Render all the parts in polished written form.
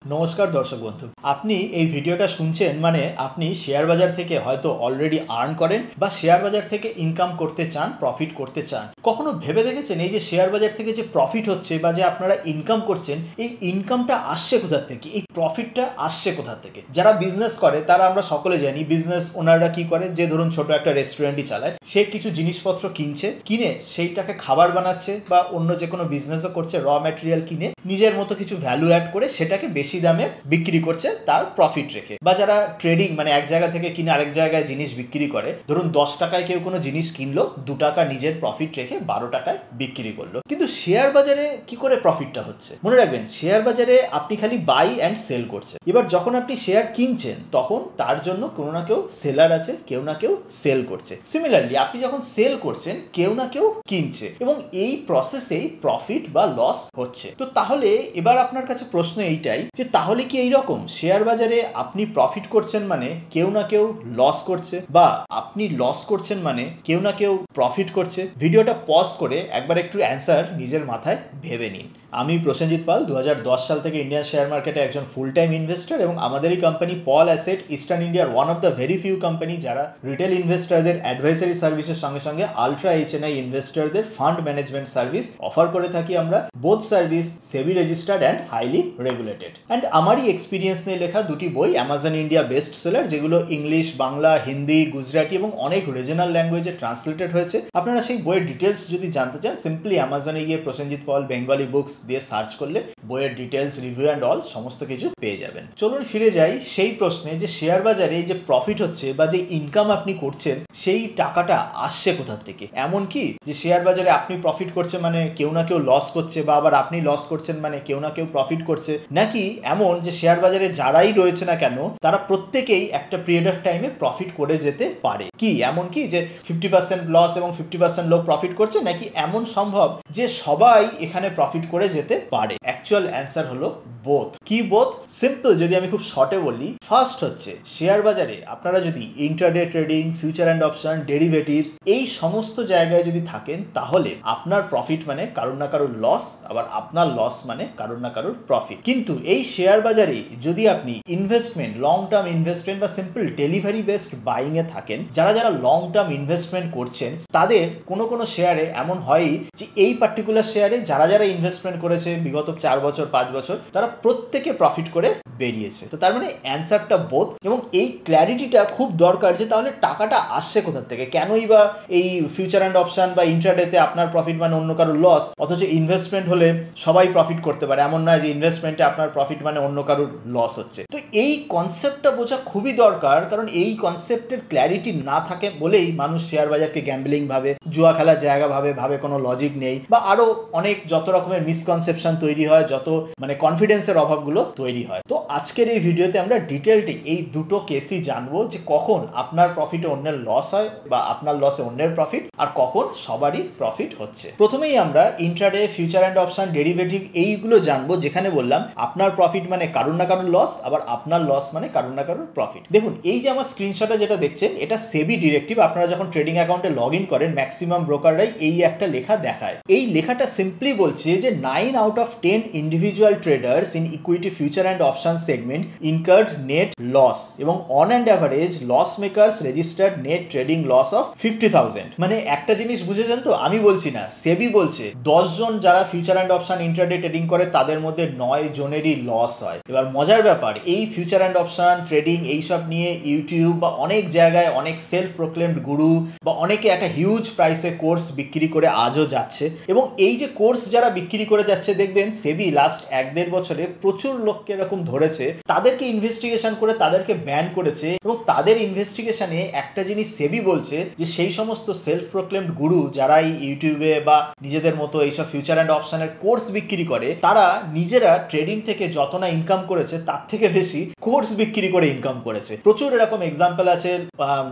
नमस्कार दर्शक बंधु আপনি এই ভিডিওটা শুনছেন মানে আপনি শেয়ার বাজার থেকে হয়তো অলরেডি আর্ন করেন বা শেয়ার বাজার থেকে ইনকাম করতে চান প্রফিট করতে চান কখনো ভেবে দেখেছেন এই যে শেয়ার বাজার থেকে যে প্রফিট হচ্ছে বা যে আপনারা ইনকাম করছেন এই ইনকামটা আসছে কোথা থেকে এই প্রফিটটা আসছে কোথা থেকে যারা বিজনেস করে তারা আমরা সকলে জানি বিজনেস ওনাররা কি করে যে ধরুন ছোট একটা রেস্টুরেন্টই চালায় সে কিছু জিনিসপত্র কিনে সেইটাকে খাবার বানাচ্ছে বা অন্য যে কোনো বিজনেসও করছে র ম্যাটেরিয়াল কিনে নিজের মতো কিছু ভ্যালু অ্যাড করে সেটাকে বেশি দামে বিক্রি করছে তার প্রফিট রেখে বা যারা ট্রেডিং মানে এক জায়গা থেকে কিনে আরেক জায়গায় জিনিস বিক্রি করে ধরুন 10 টাকায় কেউ কোনো জিনিস কিনলো 2 টাকা নিজের প্রফিট রেখে 12 টাকায় বিক্রি করলো কিন্তু শেয়ার বাজারে কি করে প্রফিটটা হচ্ছে মনে রাখবেন শেয়ার বাজারে আপনি খালি বাই অ্যান্ড সেল করছেন এবার যখন আপনি শেয়ার কিনছেন তখন তার জন্য কোনো না কেউ সেলার আছে কেউ না কেউ সেল করছে সিমিলারলি আপনি যখন সেল করছেন কেউ না কেউ কিনছে এবং এই প্রসেসেই প্রফিট বা লস হচ্ছে তো তাহলে এবার আপনার কাছে প্রশ্ন এইটাই যে তাহলে কি এইরকম শেয়ার বাজারে আপনি প্রফিট করছেন মানে কেউ না কেউ লস করছে বা আপনি লস করছেন মানে কেউ না কেউ প্রফিট করছে ভিডিওটা পজ করে একবার একটু অ্যান্সার নিজের মাথায় ভেবে নিন আমি প্রসেনজিৎ পাল 2010 সাল থেকে ইন্ডিয়ান শেয়ার মার্কেটে একজন ফুল টাইম ইনভেস্টর এবং আমাদেরই কোম্পানি পল অ্যাসেট ইস্টার্ন ইন্ডিয়ার one of the very few company যারা রিটেল ইনভেস্টরদের অ্যাডভাইসারি সার্ভিসের সঙ্গে সঙ্গে আলট্রা এইচএনআই ইনভেস্টরদের ফান্ড ম্যানেজমেন্ট সার্ভিস অফার করে থাকি আমরা both service SEBI registered and highly regulated and আমারই এক্সপিরিয়েন্স নিয়ে লেখা দুটি বই অ্যামাজন ইন্ডিয়া বেস্ট সেলার যেগুলো ইংলিশ বাংলা হিন্দি গুজরাটি এবং অনেক রিজনাল ল্যাঙ্গুয়েজে ট্রান্সলেটেড হয়েছে আপনারা সেই বইয়ের ডিটেলস যদি জানতে চান সিম্পলি অ্যামাজনে গিয়ে প্রসেনজিৎ পাল বেঙ্গলি বুকস দিয়ে সার্চ করলে বইয়ের ডিটেলস রিভিউ অ্যান্ড অল সমস্ত কিছু পেয়ে যাবেন চলুন ফিরে যাই সেই প্রশ্নে যে শেয়ার বাজারে যে প্রফিট হচ্ছে বা যে ইনকাম আপনি করছেন সেই টাকাটা আসছে কোথা থেকে এমন কি যে শেয়ার বাজারে আপনি প্রফিট করছে মানে কেউ না কেউ লস করছে বা আবার আপনি লস করছেন মানে কেউ না কেউ প্রফিট করছে নাকি এমন যে শেয়ার বাজারে যারাই রয়েছে না কেন তারা প্রত্যেকেই একটা পিরিয়ড অফ টাইমে প্রফিট করে যেতে পারে কি এমন কি যে 50% লস এবং 50% লোক প্রফিট করছে নাকি এমন সম্ভব যে সবাই এখানে প্রফিট করে যেতে পারে অ্যাকচুয়াল অ্যান্সার হলো বোথ কি বোথ সিম্পল যদি আমি খুব শর্টে বলি ফার্স্ট হচ্ছে শেয়ার বাজারে আপনারা যদি intraday trading future and option derivatives এই সমস্ত জায়গায় যদি থাকেন তাহলে আপনার প্রফিট মানে কারোর না কারোর লস আবার আপনার লস মানে কারোর না কারোর প্রফিট কিন্তু এই শেয়ার বাজারে যদি আপনি ইনভেস্টমেন্ট লং টার্ম ইনভেস্টমেন্ট বা simple delivery based buying a থাকেন যারা যারা লং টার্ম ইনভেস্টমেন্ট করছেন তাদের কোনো শেয়ারে এমন হয় যে এই পার্টিকুলার শেয়ারে যারা যারা ইনভেস্টমেন্ট করেছে বিগত 4 বছর 5 বছর তারা প্রত্যেকে প্রফিট করে বেরিয়েছে তো তার মানে অ্যান্সারটা বোথ এবং এই ক্ল্যারিটিটা খুব দরকার যে তাহলে টাকাটা আসছে কোথা থেকে কেনই বা এই ফিউচার অ্যান্ড অপশন বা ইন্ট্রাডেতে আপনার প্রফিট মানে অন্য কারোর লস অথচ ইনভেস্টমেন্ট হলে সবাই প্রফিট করতে পারে এমন নয় যে ইনভেস্টমেন্টে আপনার প্রফিট মানে অন্য কারোর লস হচ্ছে তো এই কনসেপ্টটা বোঝা খুবই দরকার কারণ এই কনসেপ্টের ক্ল্যারিটি না থাকে বলেই মানুষ শেয়ার বাজারকে গ্যাম্বলিং ভাবে জুয়া খেলার জায়গা ভাবে কোনো লজিক নেই বা আরো অনেক যত রকমের মিসকনসেপশন তৈরি হয় যত মানে কনফিডেন্সের অভাবগুলো তৈরি হয় তো আজকের এই ভিডিওতে আমরা ডিটেলটি এই দুটো কেসই জানবো যে কখন আপনার প্রফিটে অন্যের লস হয় বা আপনার লসে অন্যের প্রফিট আর কখন সবারই প্রফিট হচ্ছে প্রথমেই আমরা intraday future and option derivative এইগুলো জানবো যেখানে বললাম আপনার প্রফিট মানে কারোর না কারোর লস আবার আপনার লস মানে কারোর না কারোর প্রফিট দেখুন এই যে আমার স্ক্রিনশটে যেটা দেখছেন এটা সেবি ডিরেক্টিভ আপনারা যখন ট্রেডিং অ্যাকাউন্টে লগ ইন করেন ম্যাক্সিমাম ব্রোকাররাই এই একটা লেখা দেখায় এই লেখাটা সিম্পলি বলছে যে 9 out of 10 individual traders in equity future and option segment incurred net loss এবং on and average loss makers registered net trading loss of 50,000 মানে একটা জিনিস বুঝেছেন তো আমি বলছি না সেবি বলছে 10 জন যারা future and option intraday trading করে তাদের মধ্যে 9 জনেরই লস হয় এবার মজার ব্যাপার এই ফিউচার অ্যান্ড অপশন ট্রেডিং এইসব নিয়ে ইউটিউব বা অনেক জায়গায় অনেক সেলফ প্রোক্লেমড গুরু বা অনেকে একটা হিউজ প্রাইসে কোর্স বিক্রি করে আজও যাচ্ছে এবং এই যে কোর্স যারা বিক্রি করে যাচ্ছে দেখবেন সেবি লাস্ট 1-1.5 বছরে প্রচুর লোককে এরকম ধরেছে তাদেরকে ইনভেস্টিগেশন করে তাদেরকে ব্যান করেছে এবং তাদের ইনভেস্টিগেশনে একটা জিনিস সেবি বলছে যে সেই সমস্ত সেলফ প্রোক্লেমড গুরু যারা এই ইউটিউবে বা নিজেদের মতো এইসব ফিউচার অ্যান্ড অপশনের কোর্স বিক্রি করে তারা নিজেরা ট্রেডিং থেকে যত না ইনকাম করেছে তার থেকে বেশি কোর্স বিক্রি করে ইনকাম করেছে প্রচুর এরকম এক্সাম্পল আছে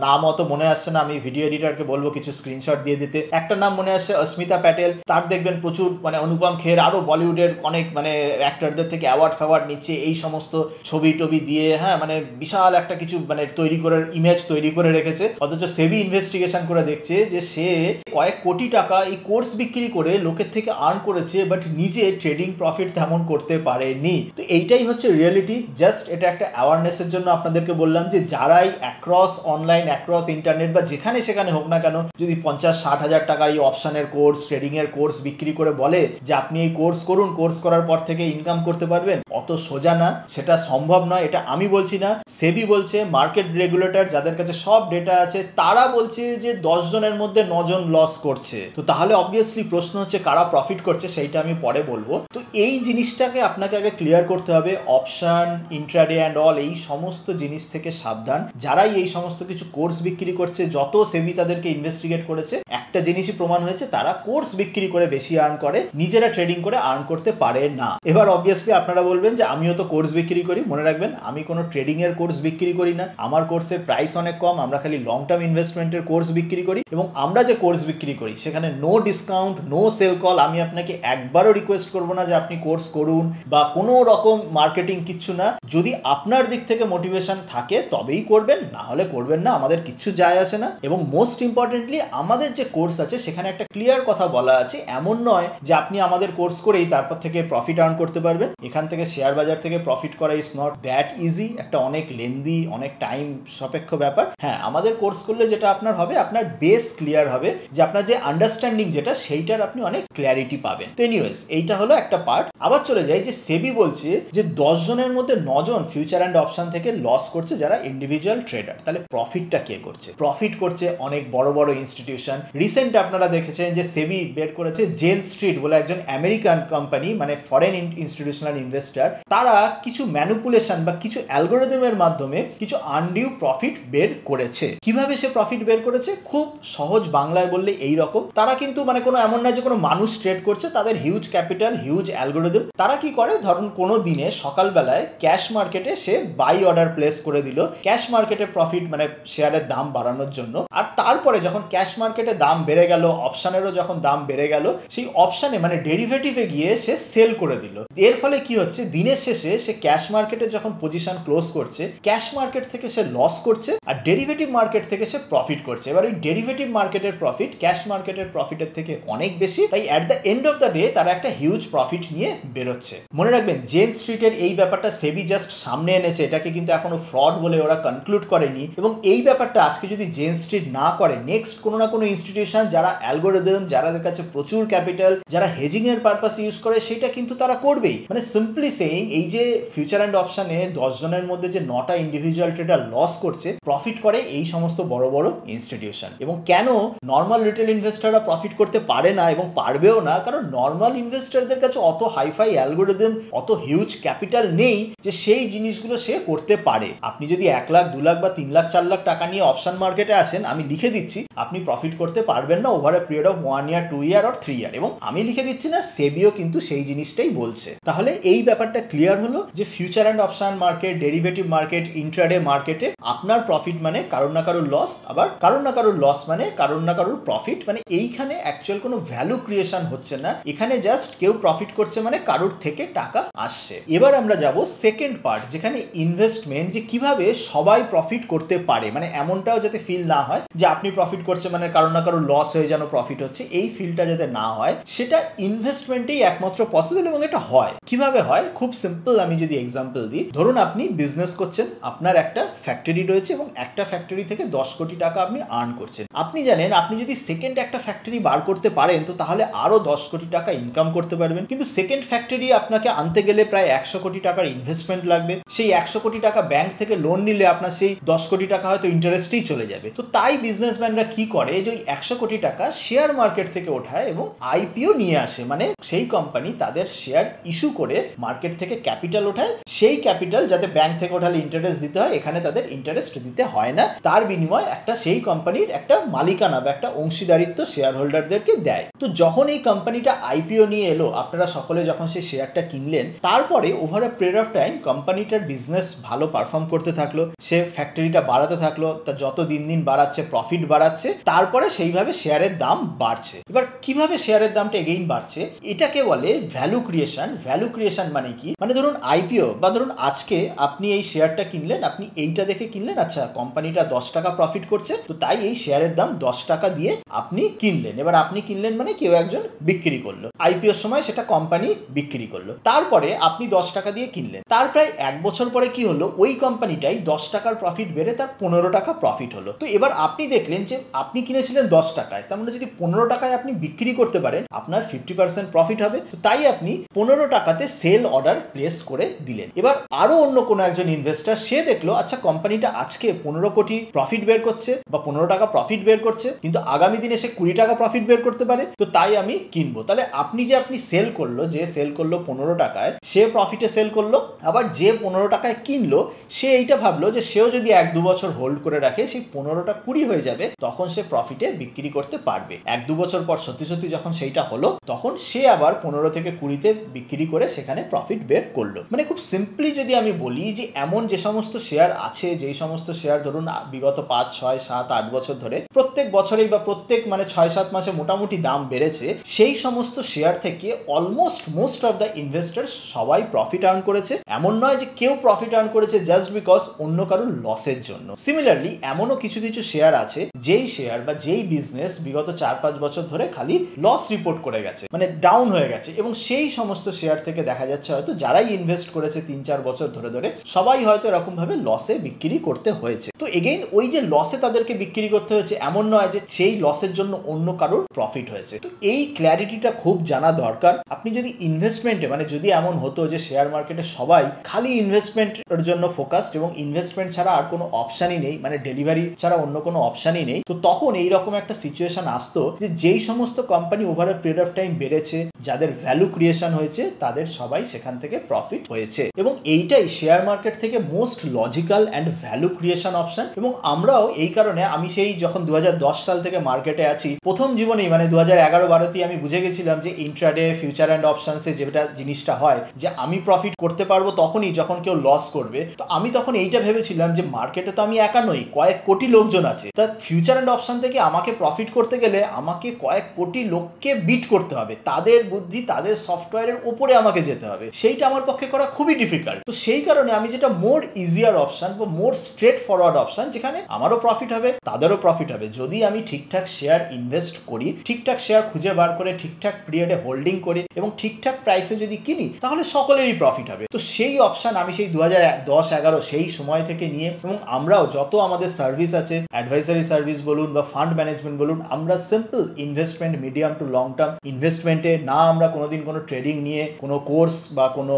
নাম অত মনে আসছে না আমি ভিডিও এডিটরকে বলবো কিছু স্ক্রিনশট দিয়ে দিতে একটা নাম মনে আসছে অস্মিতা প্যাটেল তার দেখবেন প্রচুর মানে অনুপম খের আরো বলিউডের অনেক মানে অ্যাক্টরদের থেকে অ্যাওয়ার্ড নিচ্ছে, এই সমস্ত ছবি টবি দিয়ে, হ্যাঁ, মানে বিশাল একটা কিছু মানে তৈরি করে ইমেজ তৈরি করে রেখেছে। অথচ সেবি ইনভেস্টিগেশন করে দেখছে যে সে কয়েক কোটি টাকা এই কোর্স বিক্রি করে লোকের থেকে আর্ন করেছে, বাট নিজে ট্রেডিং প্রফিট তেমন করতে পারেনি। তো এইটাই হচ্ছে রিয়েলিটি। জাস্ট এটা একটা অ্যাওয়ারনেসের জন্য আপনাদেরকে বললাম যে যারাই অ্যাক্রস অনলাইন, অ্যাক্রস ইন্টারনেট বা যেখানে সেখানে হোক না কেন, যদি 50-60 হাজার টাকার এই অপশনের কোর্স, ট্রেডিং এর কোর্স বিক্রি করে বলে যে আপনি এই কোর্স করুন, কোর্স করার পর থেকে ইনকাম করতে পারবেন, অত সোজা না, সেটা সম্ভব নয়। এটা আমি বলছি না, সেবি বলছে, মার্কেট রেগুলেটর যাদের কাছে সব ডেটা আছে তারা বলছে যে 10 জনের মধ্যে 9 জন লস করছে। তো তাহলে অবভিয়াসলি প্রশ্ন হচ্ছে কারা প্রফিট করছে, সেইটা আমি পরে বলবো। তো এই জিনিসটাকে আপনাকে আগে ক্লিয়ার করতে হবে। অপশন, ইন্ট্রাডে অ্যান্ড অল, এই সমস্ত জিনিস থেকে সাবধান। যারাই এই সমস্ত কিছু কোর্স বিক্রি করছে, যত সেবি তাদেরকে ইনভেস্টিগেট করেছে, একটা জিনিসই প্রমাণ হয়েছে, তারা কোর্স বিক্রি করে বেশি আর্ন করে, নিজেরা ট্রেডিং করে আর্ন করতে পারে না। এবার অবভিয়াসলি আপনারা বলবেন যে আমিও তো কোর্স বিক্রি করি। মনে রাখবেন, আমি কোনো ট্রেডিং এর কোর্স বিক্রি করি না, আমার কোর্সের প্রাইস অনেক কম, আমরা খালি লং টার্ম ইনভেস্টমেন্টের কোর্স বিক্রি করি, এবং আমরা যে কোর্স বিক্রি করি সেখানে no discount, no sale call. আমি আপনাকে একবারও রিকোয়েস্ট করবো না যে আপনি কোর্স করুন বা কোনো রকম মার্কেটিং, কিচ্ছু না। যদি আপনার দিক থেকে মোটিভেশন থাকে তবেই করবেন, না হলে করবেন না, আমাদের কিচ্ছু যায় আসে না। এবং মোস্ট ইম্পর্টেন্টলি আমাদের যে কোর্স আছে সেখানে একটা ক্লিয়ার কথা বলা আছে, এমন নয় যে আপনি আমাদের কোর্স করেই তারপর থেকে প্রফিট আর্ন করতে পারবেন। এখান থেকে শেয়ার বাজার থেকে প্রফিট করা ইটস নট দ্যাট ইজি, একটা অনেক লেন্দি, অনেক টাইম সাপেক্ষ ব্যাপার। হ্যাঁ, আমাদের কোর্স করলে যেটা আপনার হবে, আপনার বেস ক্লিয়ার হবে, যে আপনার যে আন্ডারস্ট্যান্ডিং যেটা, সেইটার আপনি অনেক ক্ল্যারিটি পাবেন। তো এনিওয়েজ, এইটা হলো একটা পার্ট। আবার চলে যাই যে সেবি বলছে যে 10 জনের মধ্যে 9 জন ফিউচার অ্যান্ড অপশন থেকে লস করছে, যারা ইন্ডিভিজুয়াল ট্রেডার। তাহলে প্রফিটটা কে করছে? প্রফিট করছে অনেক বড় বড় ইনস্টিটিউশন। রিসেন্ট আপনারা দেখেছেন যে সেবি বের করেছে জেন স্ট্রিট বলে একজন আমেরিকান কোম্পানি, মানে ফরেন ইনস্টিটিউশনাল ইনভেস্টর, তারা কিছু ম্যানিপুলেশন বা কিছু অ্যালগোরিদমের মাধ্যমে কিছু আনডিউ প্রফিট বের করেছে। কিভাবে সে প্রফিট বের করেছে? খুব সহজ বাংলায় বললে এই রকম। তারা কিন্তু মানে কোনো এমন না যে কোনো মানুষ ট্রেড করছে, তাদের হিউজ ক্যাপিটাল, হিউজ অ্যালগোরিদম। তারা কি করে, ধরুন কোনো দিনে সকালবেলায় ক্যাশ মার্কেটে সে বাই অর্ডার প্লেস করে দিল, ক্যাশ মার্কেটে প্রফিট মানে শেয়ারের দাম বাড়ানোর জন্য। আর তারপরে যখন ক্যাশ মার্কেটে দাম বেড়ে গেল, অপশনেরও যখন দাম বেড়ে গেল, সেই অপশনে মানে ডেরিভেটিভে গিয়ে সে সেল করে দিল। এর ফলে কি হচ্ছে, দিনের শেষে সে ক্যাশ মার্কেটে যখন পজিশন ক্লোজ করছে, ক্যাশ মার্কেট থেকে সে লস করছে, আর ডেরিভেটিভ মার্কেট থেকে সে প্রফিট করছে। এবার ওই ডেরিভেটিভ মার্কেটের প্রফিট ক্যাশ মার্কেটের প্রফিটের থেকে অনেক বেশি, তাই at the end of the day তারা একটা হিউজ প্রফিট নিয়ে বেরোচ্ছে। মনে রাখবেন, জেন স্ট্রিটের এই ব্যাপারটা সেবি জাস্ট সামনে এনেছে, এটাকে কিন্তু এখনো ফ্রড বলে ওরা কনক্লুড করেনি। এবং এই ব্যাপারটা আজকে যদি জেন স্ট্রিট না করে, নেক্সট কোনো না কোনো ইনস্টিটিউশন যারা অ্যালগোরিদম, যাদের কাছে প্রচুর ক্যাপিটাল, যারা হেজিং এর পারপাস ইউজ করে, সেটা কিন্তু তারা করবেই। মানে সিম্পলি সেইং, এই যে ফিউচার অ্যান্ড অপশনে 10 জনের মধ্যে যে 9টা ইন্ডিভিজুয়াল ট্রেডার লস করছে, প্রফিট করে এই সমস্ত বড় বড় ইনস্টিটিউশন। এবং কেন নর্মাল রিটেল ইনভেস্টররা প্রফিট করতে পারে না এবং পারবেও না? কারণ নর্মাল ইনভেস্টরদের কাছে অত হাইফাই অ্যালগোরিদম, অত হিউজ ক্যাপিটাল নেই যে সেই জিনিসগুলো সে করতে পারে। আপনি যদি 1 লাখ, 2 লাখ বা 3 লাখ, 4 লাখ টাকা নিয়ে অপশন মার্কেটে আসেন, আমি লিখে দিচ্ছি আপনি প্রফিট করতে পারবেন না over a period of 1 year, 2 year or 3 ইয়ার। এবং আমি লিখে দিচ্ছি না, সেবিও কিন্তু সেই জিনিসটাই বলছে। তাহলে এই ব্যাপারটা ক্লিয়ার হলো যে future and option market, derivative market, intraday মার্কেটে আপনার প্রফিট মানে কারোর না কারোর লস, আবার কারোর না কারোর লস মানে কারোর না কারোর প্রফিট। মানে এইখানে অ্যাকচুয়াল কোনো ভ্যালু ক্রিয়েশন হচ্ছে না, এখানে জাস্ট কেউ প্রফিট করছে মানে কারোর থেকে টাকা আসছে। এবার আমরা যাব সেকেন্ড পার্ট, যেখানে ইনভেস্টমেন্ট, যে কিভাবে সবাই প্রফিট করতে পারে, মানে এমনটাও যাতে ফিল না হয় যে আপনি প্রফিট করছে মানে কারোর না কারোর লস হয়ে যেন প্রফিট হচ্ছে, এই ফিলটা যাতে না হয়, সেটা ইনভেস্টমেন্টেই একমাত্র পসিবল। এবং এটা হয় কিভাবে হয়, খুব সিম্পল। আমি যদি এক্সাম্পল দিই, ধরুন আপনি বিজনেস করছেন, আপনার একটা ফ্যাক্টরি রয়েছে এবং একটা ফ্যাক্টরি থেকে 10 কোটি টাকা আপনি আর্ন করছেন। আপনি জানেন আপনি যদি সেকেন্ড একটা ফ্যাক্টরি বার করতে পারেন তো তাহলে আরো 10 কোটি টাকা ইনকাম করতে পারবেন। কিন্তু সেকেন্ড ফ্যাক্টরি আপনাকে আনতে গেলে প্রায় 100 কোটি টাকার ইনভেস্টমেন্ট লাগবে। সেই 100 কোটি টাকা ব্যাংক থেকে লোন নিলে আপনার সেই 10 কোটি টাকা হয়তো ইন্টারেস্টেই চলে যাবে। তো তাই বিজনেসম্যানরা কি করে, যে ওই 100 কোটি টাকা শেয়ার মার্কেট থেকে ওঠায় এবং আইপিও নিয়ে আসে, মানে সেই কোম্পানি তাদের শেয়ার ইস্যু করে মার্কেট থেকে ক্যাপিটাল ওঠায়, সেই ক্যাপিটাল যাতে ব্যাংক থেকে ওঠালে ইন্টারেস্ট দিতে হয়, এখানে তাদের ইন্টারেস্ট দিতে হয় না, তার বিনিময়ে একটা সেই কোম্পানির একটা মালিকানা বা একটা অংশীদারিত্ব শেয়ার হোল্ডারদেরকে দেয়। তো যখন এই কোম্পানিটা আইপিও নিয়ে এলো, আপনারা সকলে যখন সেই শেয়ারটা কিনলেন, তারপরে over a period of time কোম্পানিটার বিজনেস ভালো পারফর্ম করতে থাকলো, সে ফ্যাক্টরিটা বাড়াতে থাকলো, তা যত দিন দিন বাড়াচ্ছে প্রফিট বাড়াচ্ছে, তারপরে সেইভাবে শেয়ারের দাম বাড়ছে। এবার কিভাবে শেয়ারের দামটা এগেইন বাড়ছে, এটাকে বলে ভ্যালু ক্রিয়েশন। ভ্যালু ক্রিয়েশন মানে কি, মানে ধরুন আইপিও বা ধরুন আজকে আপনি এই শেয়ারটা কিনলেন, আপনি এইটা দেখে কিনলেন, আচ্ছা কোম্পানিটা 10 টাকা প্রফিট করছে, তো তাই এই শেয়ারের দাম 10 টাকা দিয়ে আপনি কিনলেন। এবার আপনি কিনলেন মানে কেউ একজন বিক্রি করলো, আইপিওর সময় সেটা কোম্পানি বিক্রি করলো, তারপরে আপনি 10 টাকা দিয়ে কিনলেন। তার প্রায় 1 বছর পরে কি হলো, ওই কোম্পানিটাই 10 টাকার প্রফিট বেড়ে তার 15 টাকা প্রফিট হলো। তো এবার আপনি দেখলেন যে আপনি কিনেছিলেন 10 টাকায়, তার মানে যদি 15 টাকায় আপনি বিক্রি করতে পারেন, আপনার 50% প্রফিট হবে। তো তাই আপনি 15 টাকাতে সেল অর্ডার প্লেস করে দিলেন। এবার আরো অন্য কোনো একজন ইনভেস্টর, সে দেখলো আচ্ছা কোম্পানিটা আজকে 15 কোটি প্রফিট বের করছে বা 15 টাকা প্রফিট বের করছে, কিন্তু আগামী দিনে সে 20 টাকা প্রফিট বের করতে পারে, তো তাই আমি কিনবো। তাহলে আপনি সেল করলো, যে সেল করলো 15 টাকায়, সে প্রফিটে সেল করলো। আবার যে 15 টাকায় কিনলো, সে এইটা ভাবলো যে সেও যদি 1-2 বছর হোল্ড করে রাখে, সেই 15টা 20 হয়ে যাবে, তখন সে প্রফিটে বিক্রি করতে পারবে। 1-2 বছর পর সত্যি সত্যি যখন সেইটা হলো, তখন সে আবার 15 থেকে 20তে বিক্রি করে সেখানে প্রফিট বের করলো। মানে খুব সিম্পলি যদি আমি বলি যে এমন যে সমস্ত শেয়ার আছে, যেই সমস্ত শেয়ার ধরুন বিগত 5, 6, 7, 8 বছর ধরে প্রত্যেক বছরেই বা প্রত্যেক 6-7 মাসে মোটামুটি দাম বেড়েছে, সেই সমস্ত শেয়ার থেকে almost most of the investors সবাই প্রফিট আর্ন করেছে। এমন নয় যে কেউ প্রফিট আর্ন করেছে জাস্ট বিকজ অন্য কারোর লসের জন্য। সিমিলারলি এমনও কিছু কিছু শেয়ার আছে, যেই শেয়ার বা যেই বিজনেস বিগত 4-5 বছর ধরে খালি লস রিপোর্ট করে গেছে, মানে ডাউন হয়ে গেছে, এবং সেই সমস্ত শেয়ার থেকে দেখা যাচ্ছে হয়তো যারাই ইনভেস্ট করেছে 3-4 বছর ধরে ধরে সবাই হয়তো এরকম ভাবে লসে বিক্রি করতে হয়েছে। তো এগেইন ওই যে লসে তাদেরকে বিক্রি করতে হয়েছে, এমন নয় যে সেই লসের জন্য অন্য কারোর প্রফিট হয়েছে। তো এই ক্ল্যারিটিটা খুব জানা দরকার। আপনি যদি ইনভেস্টমেন্টে, মানে যদি এমন হতো যে শেয়ার মার্কেটে সবাই খালি ইনভেস্টমেন্টের জন্য ফোকাসড এবং ইনভেস্টমেন্ট ছাড়া আর কোনো অপশনই নেই, মানে ডেলিভারি ছাড়া অন্য কোনো অপশনই নেই, তো তখন এইরকম একটা সিচুয়েশন আসতো যে যেই সমস্ত company over a period of time বেড়েছে, যাদের ভ্যালু ক্রিয়েশন হয়েছে, তাদের সবাই সেখান থেকে প্রফিট হয়েছে। এবং এইটাই শেয়ার মার্কেট থেকে most logical and value creation option. এবং আমরাও এই কারণে, আমি সেই যখন 2010 সাল থেকে মার্কেটে আছি, প্রথম জীবনেই মানে 2011-12তেই আমি বুঝে গেছিলাম যে ইন্ট্রাডে, ফিউচার অ্যান্ড অপশনসে যেটা জিনিসটা হয় যে আমি প্রফিট করতে পারবো তখনই যখন কেউ লস করবে। তো আমি তখন এইটা ভেবেছিলাম যে মার্কেটে তো আমি একা নই, কয়েক কোটি লোকজন আছে, তা ফিউচার অ্যান্ড অপশন থেকে আমাকে প্রফিট করতে গেলে আমাকে কয়েক কোটি লোককে বিট করতে হবে, তাদের বুদ্ধি, তাদের সফটওয়্যারের উপরে আমাকে যেতে হবে, সেইটা আমার পক্ষে করা খুবই ডিফিকাল্ট। তো সেই কারণে আমি যেটা মোর ইজিয়ার অপশন বা মোর স্ট্রেট ফরওয়ার্ড অপশন, যেখানে আমারও প্রফিট হবে, তাদেরও প্রফিট হবে, যদি আমি ঠিকঠাক শেয়ার ইনভেস্ট করি, ঠিকঠাক শেয়ার খুঁজে বার করে ঠিকঠাক পিরিয়ডে হোল্ডিং করি এবং ঠিকঠাক প্রাইসে যদি কিনি, তাহলে সকলেরই প্রফিট হবে। তো সেই অপশন আমি সেই 2010-11 সেই সময় থেকে নিয়ে, এবং আমরাও যত আমাদের সার্ভিস আছে, অ্যাডভাইসারি সার্ভিস বলুন বা ফান্ড ম্যানেজমেন্ট বলুন, আমরা simple investment, medium to long term ইনভেস্টমেন্টে না আমরা কোনোদিন কোনো ট্রেডিং নিয়ে কোনো কোর্স বা কোনো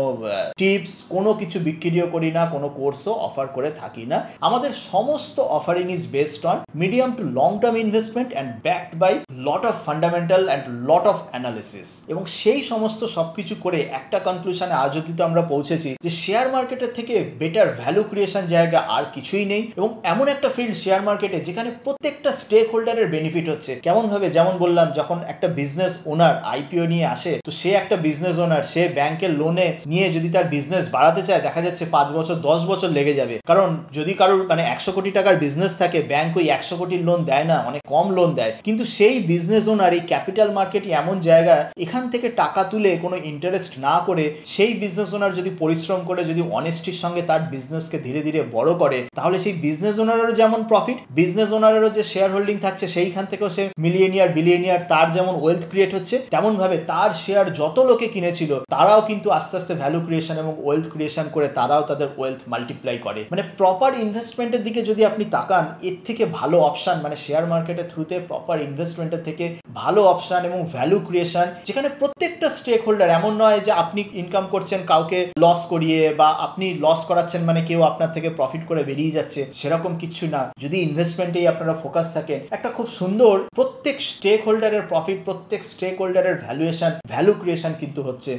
টিপস কোনো কিছু বিক্রিও করি না, কোনো কোর্সও অফার করে থাকি না। আমাদের সমস্ত offering is based on medium to long term investment and backed by lot of fundamental and lot of analysis. এবং সেই সমস্ত সবকিছু করে একটা কনক্লুশনে আজ অব্দি তো আমরা পৌঁছেছি যে শেয়ার মার্কেটের থেকে বেটার ভ্যালু ক্রিয়েশন জায়গা আর কিছুই নেই। এবং এমন একটা ফিল্ড শেয়ার মার্কেটে যেখানে প্রত্যেকটা স্টেক হোল্ডারের বেনিফিট হচ্ছে। কেমন ভাবে, যেমন বললাম, যখন একটা বিজনেস ওনার আইপিও নিয়ে আসে, তো সে একটা বিজনেস ওনার, সে ব্যাংকের লোনে নিয়ে যদি তার বিজনেস বাড়াতে চায়, দেখা যাচ্ছে 5 বছর 10 বছর লেগে যাবে। কারণ যদি কারোর 100 কোটি টাকার বিজনেস থাকে, ব্যাংক ওই 100 কোটির লোন দেয় না, অনেক কম লোন দেয়। কিন্তু সেই বিজনেস ওনার এই ক্যাপিটাল মার্কেটই এমন জায়গা, এখান থেকে টাকা তুলে কোনো ইন্টারেস্ট না করে সেই বিজনেস ওনার যদি পরিশ্রম করে, যদি অনেস্টির সঙ্গে তার বিজনেসকে ধীরে ধীরে বড় করে, তাহলে সেই বিজনেস ওনারেরও যেমন প্রফিট, বিজনেস ওনারেরও যে শেয়ার হোল্ডিং থাকছে সেইখান থেকেও সে মিলিয়নিয়ার, বিলিয়নিয়ার, তার যেমন ওয়েলথ ক্রিয়েট হচ্ছে, তেমন ভাবে তার শেয়ার যত লোকে কিনেছিল তারাও কিন্তু আস্তে আস্তে ভ্যালু ক্রিয়েশন এবং ওয়েলথ ক্রিয়েশন করে তারাও তাদের ওয়েলথ মাল্টিপ্লাই করে। মানে প্রপার ইনভেস্টমেন্টের দিকে যদি আপনি তাকান, এর থেকে ভালো অপশন, মানে শেয়ার মার্কেটের থ্রুতে প্রপার ইনভেস্টমেন্টের থেকে ভালো অপশন এবং ভ্যালু ক্রিয়েশন, যেখানে প্রত্যেকটা স্টেক হোল্ডার, এমন নয় যে আপনি ইনকাম করছেন কাউকে লস করিয়ে, বা আপনি লস করাচ্ছেন মানে কেউ আপনার থেকে প্রফিট করে বেরিয়ে যাচ্ছে, সেরকম কিছু না। যদি ইনভেস্টমেন্টেই আপনারা ফোকাস থাকেন, একটা খুব সুন্দর প্রত্যেক স্টেক হোল্ডারের প্রফিট, প্রত্যেক স্টেক হোল্ডারের ভ্যালুয়েশন, ভ্যালু ক্রিয়েশন কিন্তু হচ্ছে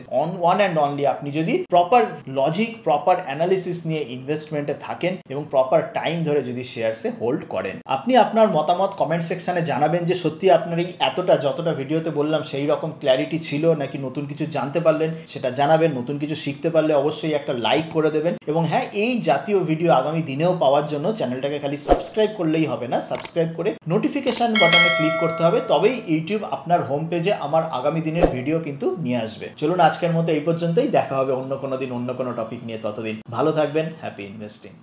ওয়ান অ্যান্ড অনলি আপনি যদি প্রপার লজিক, প্রপার অ্যানালিসিস নিয়ে ইনভেস্টমেন্টে থাকেন এবং প্রপার টাইম ধরে যদি শেয়ারসে হোল্ড করেন। আপনি আপনার মতামত কমেন্ট সেকশনে জানাবেন যে সত্যি আপনার এই এতটা যতটা ভিডিওতে বললাম সেই রকম ক্ল্যারিটি ছিল নাকি নতুন কিছু জানতে পারলেন সেটা জানাবেন। নতুন কিছু শিখতে পারলে অবশ্যই একটা লাইক করে দেবেন এবং হ্যাঁ, এই জাতীয় ভিডিও আগামী দিনেও পাওয়ার জন্য চ্যানেলটাকে খালি সাবস্ক্রাইব করলেই হবে না, সাবস্ক্রাইব করে নোটিফিকেশন বাটনে ক্লিক করতে হবে, তবেই ইউটিউব আপনার হোম পেজে আমার আগামী দিনের ভিডিও কিন্তু নিয়ে আসবে। চলুন আজকের মতো এই পর্যন্তই, দেখা হবে অন্য কোনো দিন অন্য কোনো টপিক নিয়ে। ততদিন ভালো থাকবেন, হ্যাপি ইনভেস্টিং।